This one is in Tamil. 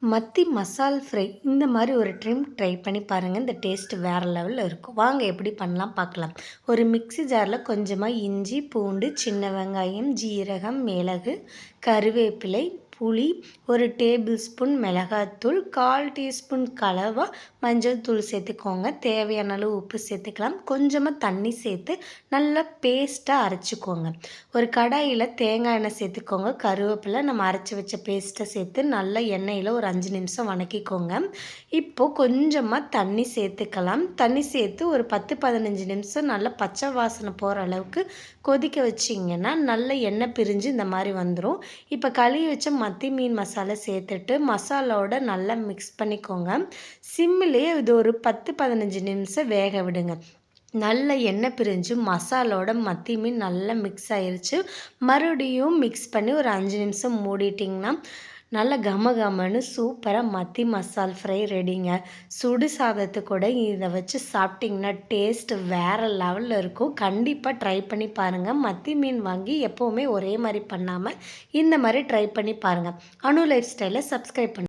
மத்தி மசால் ஃப்ரை இந்த மாதிரி ஒரு டைம் ட்ரை பண்ணி பாருங்கள். இந்த டேஸ்ட் வேறு லெவலில் இருக்கும். வாங்க எப்படி பண்ணலாம் பார்க்கலாம். ஒரு மிக்ஸி ஜாரில் கொஞ்சமாக இஞ்சி, பூண்டு, சின்ன வெங்காயம், ஜீரகம், மிளகு, கருவேப்பிலை, புளி, ஒரு டேபிள் ஸ்பூன் மிளகாத்தூள், 1/4 டீஸ்பூன் கலவா, மஞ்சள் தூள் சேர்த்துக்கோங்க. தேவையான அளவு உப்பு சேர்த்துக்கலாம். கொஞ்சமாக தண்ணி சேர்த்து நல்லா பேஸ்ட்டாக அரைச்சிக்கோங்க. ஒரு கடாயில் தேங்காய் எண்ணெய் சேர்த்துக்கோங்க. கருவேப்பிலை, நம்ம அரைச்சி வச்ச பேஸ்ட்டை சேர்த்து நல்லா எண்ணெயில் ஒரு 5 நிமிஷம் வணக்கிக்கோங்க. இப்போது கொஞ்சமாக தண்ணி சேர்த்துக்கலாம். தண்ணி சேர்த்து ஒரு 10-15 நிமிஷம் நல்லா பச்சை வாசனை போகிற அளவுக்கு கொதிக்க வச்சிங்கன்னா நல்ல எண்ணெய் பிரிஞ்சு இந்த மாதிரி வந்துடும். இப்போ கழுவி வச்ச மத்தி மீன் மசாலா சேர்த்துட்டு மசாலாவோட நல்லா மிக்ஸ் பண்ணிக்கோங்க. சிம்மிலேயே இது ஒரு 10-15 நிமிஷம் வேக விடுங்க. நல்ல எண்ணெய் பிரிஞ்சு மசாலோட மத்தி மீன் நல்லா மிக்ஸ் ஆயிருச்சு. மறுபடியும் மிக்ஸ் பண்ணி ஒரு 5 நிமிஷம் மூடிட்டிங்கன்னா நல்லா கமகமன்னு சூப்பராக மத்தி மசால் ஃப்ரை ரெடிங்க. சுடு சாதத்து கூட இதை வச்சு சாப்பிட்டிங்கன்னா டேஸ்ட் வேறு லெவலில் இருக்கும். கண்டிப்பாக ட்ரை பண்ணி பாருங்கள். மத்தி மீன் வாங்கி எப்போவுமே ஒரே மாதிரி பண்ணாமல் இந்த மாதிரி ட்ரை பண்ணி பாருங்கள். அனு லைஃப் ஸ்டைலை சப்ஸ்கிரைப் பண்ணி